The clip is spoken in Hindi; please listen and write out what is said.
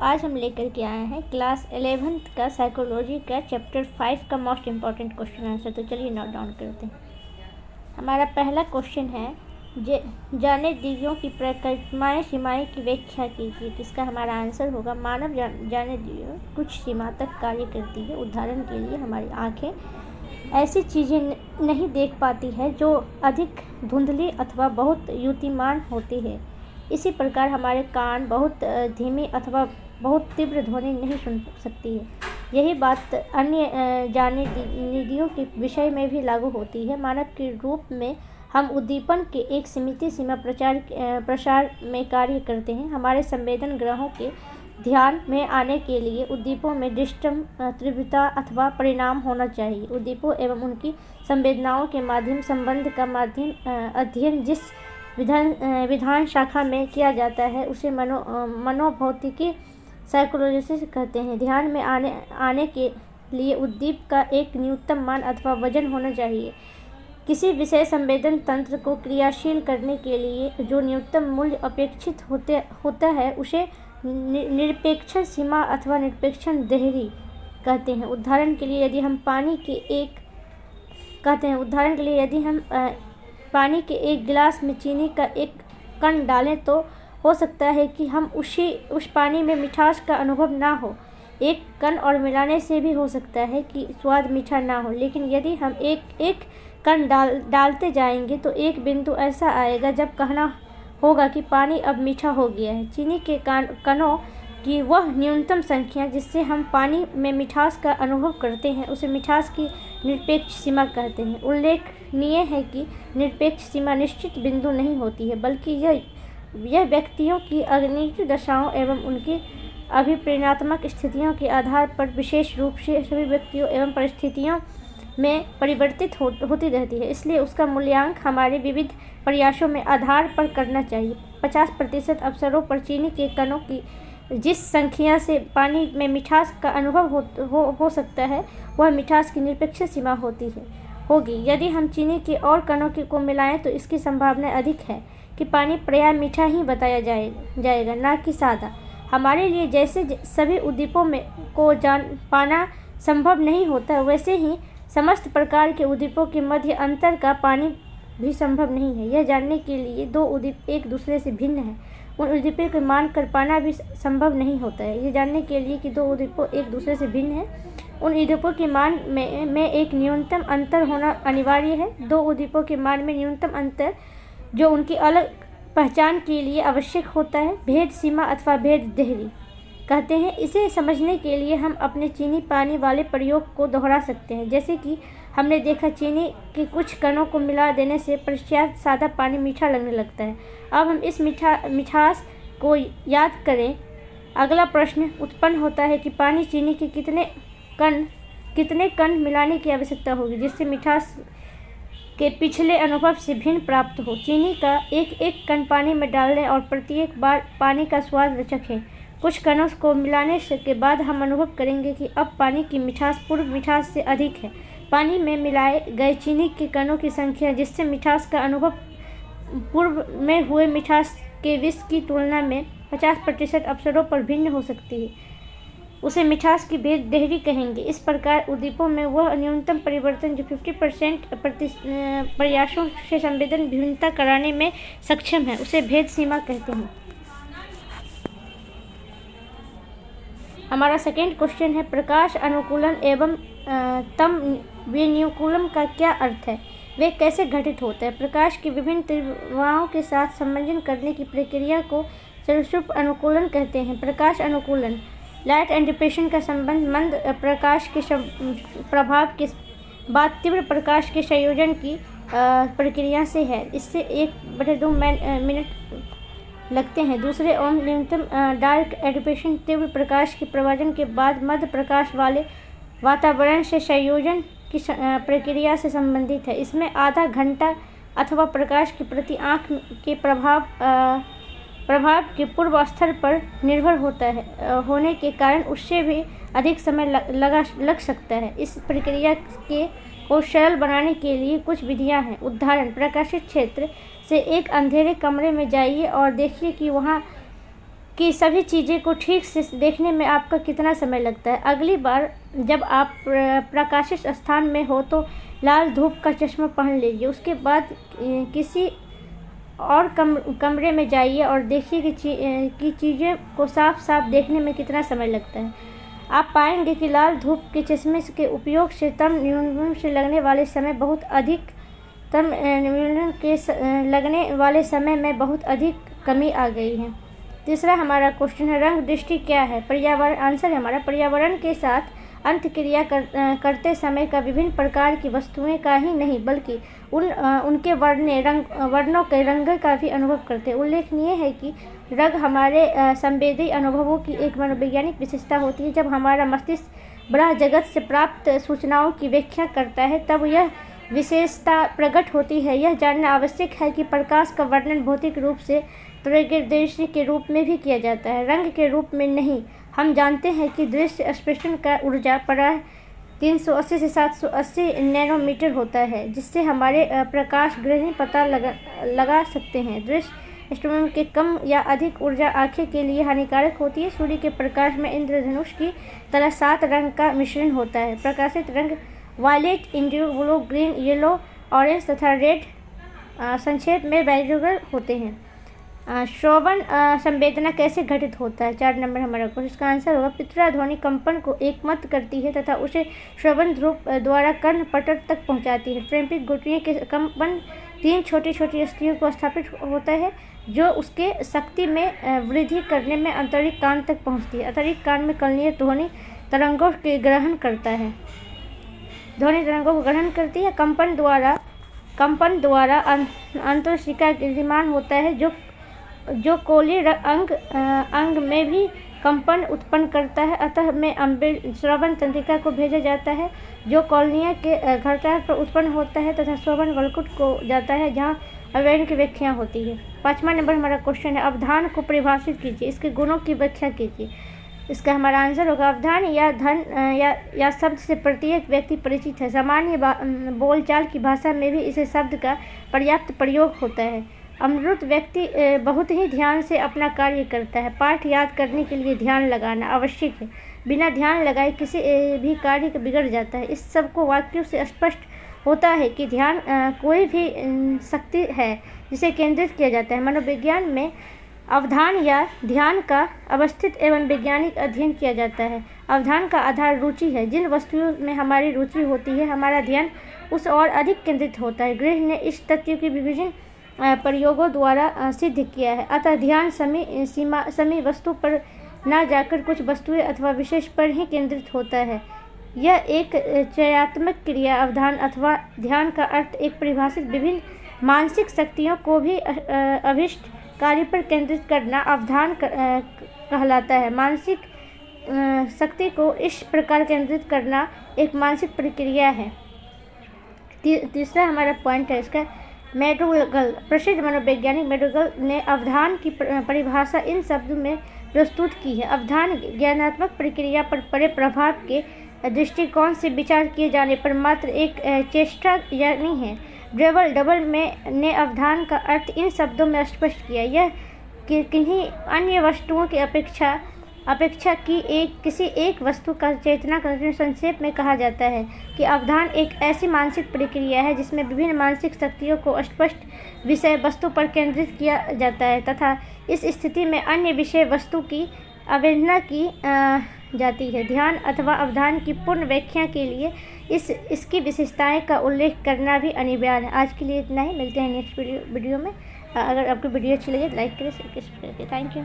आज हम लेकर के आए हैं क्लास 11th का साइकोलॉजी का चैप्टर 5 का मोस्ट इम्पॉर्टेंट क्वेश्चन आंसर। तो चलिए नोट डाउन करते हैं। हमारा पहला क्वेश्चन है, जाने दिव्यों की परिकल्पनाएं सीमाएं की व्याख्या कीजिए। तो इसका हमारा आंसर होगा, मानव जाने दिव्यों कुछ सीमा तक कार्य करती है। उदाहरण के लिए हमारी आँखें ऐसी चीज़ें नहीं देख पाती है जो अधिक धुंधली अथवा बहुत युतिमान होती है। इसी प्रकार हमारे कान बहुत धीमी अथवा बहुत तीव्र ध्वनि नहीं सुन सकती है। यही बात अन्य जाने निधियों के विषय में भी लागू होती है। मानव के रूप में हम उद्दीपन के एक सीमित सीमा प्रसार में कार्य करते हैं। हमारे संवेदन ग्रहों के ध्यान में आने के लिए उद्दीपों में दृष्टम तीव्रता अथवा परिणाम होना चाहिए। उद्दीपों एवं उनकी संवेदनाओं के माध्यम संबंध का अध्ययन जिस विधान शाखा में किया जाता है उसे मनोभौतिकी साइकोलॉजी कहते हैं। ध्यान में आने के लिए उद्दीप का एक न्यूनतम मान अथवा वजन होना चाहिए। किसी विशेष संवेदन तंत्र को क्रियाशील करने के लिए जो न्यूनतम मूल्य अपेक्षित होता है उसे निरपेक्ष सीमा अथवा निरपेक्ष देहरी कहते हैं। उदाहरण के लिए यदि हम पानी के एक गिलास में चीनी का एक कण डालें तो हो सकता है कि हम उस पानी में मिठास का अनुभव ना हो। एक कण और मिलाने से भी हो सकता है कि स्वाद मीठा ना हो। लेकिन यदि हम एक कण डालते जाएंगे तो एक बिंदु ऐसा आएगा जब कहना होगा कि पानी अब मीठा हो गया है। चीनी के कणों की वह न्यूनतम संख्या जिससे हम पानी में मिठास का अनुभव करते हैं उसे मिठास की निरपेक्ष सीमा कहते हैं। उल्लेखनीय है कि निरपेक्ष सीमा निश्चित बिंदु नहीं होती है, बल्कि यह व्यक्तियों की अग्निज दशाओं एवं उनकी अभिप्रेरणात्मक स्थितियों के आधार पर विशेष रूप से सभी व्यक्तियों एवं परिस्थितियों में परिवर्तित होती रहती है। इसलिए उसका मूल्यांकन हमारे विविध प्रयासों में आधार पर करना चाहिए। 50% अवसरों पर चीनी के कणों की जिस संख्या से पानी में मिठास का अनुभव हो सकता है वह मिठास की निरपेक्ष सीमा होगी। यदि हम चीनी के और कणों को मिलाएं तो इसकी संभावना अधिक है कि पानी प्रायः मीठा ही बताया जाएगा, ना कि सादा। हमारे लिए जैसे सभी उद्दीपों को जान पाना संभव नहीं होता, वैसे ही समस्त प्रकार के उद्दीपों के मध्य अंतर का पानी भी संभव नहीं है। यह जानने के लिए दो उद्दीप एक दूसरे से भिन्न हैं, उन उद्दीपों को मान कर पाना भी संभव नहीं होता है। यह जानने के लिए कि दो उद्दीपों एक दूसरे से भिन्न हैं, उन उद्दीपों के मान में एक न्यूनतम अंतर होना अनिवार्य है। दो उद्दीपों के मान में न्यूनतम अंतर जो उनकी अलग पहचान के लिए आवश्यक होता है भेद सीमा अथवा भेद देहरी कहते हैं। इसे समझने के लिए हम अपने चीनी पानी वाले प्रयोग को दोहरा सकते हैं। जैसे कि हमने देखा, चीनी के कुछ कणों को मिला देने से पश्चात सादा पानी मीठा लगने लगता है। अब हम इस मिठास को याद करें। अगला प्रश्न उत्पन्न होता है कि पानी चीनी के कितने कण मिलाने की आवश्यकता होगी जिससे मिठास के पिछले अनुभव से भिन्न प्राप्त हो। चीनी का एक कण पानी में डालने और प्रत्येक बार पानी का स्वाद चखें। कुछ कणों को मिलाने के बाद हम अनुभव करेंगे कि अब पानी की मिठास पूर्व मिठास से अधिक है। पानी में मिलाए गए चीनी के कणों की संख्या जिससे मिठास का अनुभव पूर्व में हुए मिठास के विष की तुलना में 50% अवसरों पर भिन्न हो सकती है, उसे मिठास की भेद देहरी कहेंगे। इस प्रकार उद्दीपों में वह न्यूनतम परिवर्तन जो 50% प्रयासों से संवेदन भिन्नता कराने में सक्षम है उसे भेद सीमा कहते हैं। हमारा सेकेंड क्वेश्चन है, प्रकाश अनुकूलन एवं तम विन्युकूलन का क्या अर्थ है, वे कैसे घटित होते हैं। प्रकाश की विभिन्न तीव्रताओं के साथ संयोजन करने की प्रक्रिया को सरूप अनुकूलन कहते हैं। प्रकाश अनुकूलन लाइट एंड डिप्रेशन का संबंध मंद प्रकाश के प्रभाव के बाद तीव्र प्रकाश के संयोजन की प्रक्रिया से है। इससे 1/2 मिनट लगते हैं। दूसरे ओर न्यूनतम डार्क एडिपेशन तीव्र प्रकाश के प्रवाजन के बाद मध्य प्रकाश वाले वातावरण से संयोजन की प्रक्रिया से संबंधित है। इसमें आधा घंटा अथवा प्रकाश के प्रति आँख के प्रभाव के पूर्व स्तर पर निर्भर होने के कारण उससे भी अधिक समय लग सकता है। इस प्रक्रिया को सरल बनाने के लिए कुछ विधियां हैं। उदाहरण, प्रकाशित क्षेत्र से एक अंधेरे कमरे में जाइए और देखिए कि वहाँ कि सभी चीज़ें को ठीक से देखने में आपका कितना समय लगता है। अगली बार जब आप प्रकाशित स्थान में हो तो लाल धूप का चश्मा पहन लीजिए। उसके बाद किसी और कमरे में जाइए और देखिए कि चीज़ें को साफ साफ देखने में कितना समय लगता है। आप पाएंगे कि लाल धूप के चश्मे के उपयोग से तम न्यूनतम से लगने वाले समय बहुत अधिक लगने वाले समय में बहुत अधिक कमी आ गई है। तीसरा हमारा क्वेश्चन है, रंग दृष्टि क्या है? पर्यावरण आंसर है हमारा, पर्यावरण के साथ अंतःक्रिया करते समय का विभिन्न प्रकार की वस्तुएं का ही नहीं बल्कि उनके वर्णों के रंग का भी अनुभव करते हैं। उल्लेखनीय है कि रंग हमारे संवेदी अनुभवों की एक मनोवैज्ञानिक विशेषता होती है। जब हमारा मस्तिष्क बड़ा जगत से प्राप्त सूचनाओं की व्याख्या करता है तब यह विशेषता प्रकट होती है। यह जानना आवश्यक है कि प्रकाश का वर्णन भौतिक रूप से परिदृश्य के रूप में भी किया जाता है, रंग के रूप में नहीं। हम जानते हैं कि दृश्य स्पेक्ट्रम का ऊर्जा प्राय 380 से 780 नैनोमीटर होता है, जिससे हमारे प्रकाश ग्रहण पता लगा सकते हैं। दृश्य स्पेक्ट्रम के कम या अधिक ऊर्जा आँखें के लिए हानिकारक होती है। सूर्य के प्रकाश में इंद्रधनुष की तरह 7 रंग का मिश्रण होता है। प्रकाशित रंग violet, indigo, blue, green, yellow, orange तथा रेड संक्षेप में वैल्यूगर होते हैं। श्रवण संवेदना कैसे घटित होता है? 4 नंबर हमारा क्वेश्चन, इसका आंसर होगा पितृ ध्वनि कंपन को एकमत करती है तथा उसे श्रवण ध्रुव द्वारा कर्ण पटल तक पहुंचाती है। ट्रैम्पिक गुठलियों के कंपन 3 छोटी छोटी अस्थियों को स्थापित होता है जो उसके शक्ति में वृद्धि करने में आंतरिक कान तक पहुंचती है। आंतरिक कान में कलनीय ध्वनि तरंगों के ग्रहण करता है, ध्वनि तरंगों को ग्रहण करती है। कंपन द्वारा अंतरशिका गतिमान होता है जो कोली अंग में भी कंपन उत्पन्न करता है। अतः में श्रवण तंत्रिका को भेजा जाता है जो कॉलोनिया के घटार पर उत्पन्न होता है तथा श्रवण वलकुट को जाता है जहाँ अवयव की व्याख्या होती है। 5वां नंबर हमारा क्वेश्चन है, अवधान को परिभाषित कीजिए, इसके गुणों की व्याख्या कीजिए। इसका हमारा आंसर होगा अवधान या धन या शब्द से प्रत्येक व्यक्ति परिचित है। सामान्य बोलचाल की भाषा में भी इस शब्द का पर्याप्त प्रयोग होता है। अमृत व्यक्ति बहुत ही ध्यान से अपना कार्य करता है। पाठ याद करने के लिए ध्यान लगाना आवश्यक है, बिना ध्यान लगाए किसी भी कार्य बिगड़ जाता है। इस सब को वाक्यों से स्पष्ट होता है कि ध्यान कोई भी शक्ति है जिसे केंद्रित किया जाता है। मनोविज्ञान में अवधान या ध्यान का अवस्थित एवं वैज्ञानिक अध्ययन किया जाता है। अवधान का आधार रुचि है। जिन वस्तुओं में हमारी रुचि होती है हमारा ध्यान उस और अधिक केंद्रित होता है। ग्रह ने इस तथ्य की विभिन्न प्रयोगों द्वारा सिद्ध किया है। अतः ध्यान समी वस्तु पर न जाकर कुछ वस्तुएं अथवा विशेष पर ही केंद्रित होता है। यह एक चयनात्मक क्रिया। अवधान अथवा ध्यान का अर्थ एक परिभाषित विभिन्न मानसिक शक्तियों को भी अभिष्ट कार्य पर केंद्रित करना अवधान कहलाता है। मानसिक शक्ति को इस प्रकार केंद्रित करना एक मानसिक प्रक्रिया है। तीसरा हमारा पॉइंट है इसका, मैडूगल। प्रसिद्ध मनोवैज्ञानिक मैडूगल ने अवधान की परिभाषा इन शब्दों में प्रस्तुत की है। अवधान ज्ञानात्मक प्रक्रिया पर पड़े प्रभाव के दृष्टिकोण से विचार किए जाने पर मात्र एक चेष्टा यानी है। डबल ने अवधान का अर्थ इन शब्दों में स्पष्ट किया, यह किन्हीं अन्य वस्तुओं की अपेक्षा की किसी एक वस्तु का चेतना का संक्षेप में कहा जाता है कि अवधान एक ऐसी मानसिक प्रक्रिया है जिसमें विभिन्न मानसिक शक्तियों को स्पष्ट विषय वस्तु पर केंद्रित किया जाता है तथा इस स्थिति में अन्य विषय वस्तु की अवहेलना की जाती है। ध्यान अथवा अवधान की पूर्ण व्याख्या के लिए इसकी विशेषताएं का उल्लेख करना भी अनिवार्य है। आज के लिए इतना ही, मिलते हैं नेक्स्ट वीडियो में। अगर आपको वीडियो अच्छी लगे तो लाइक करें, शेयर करें। Thank you.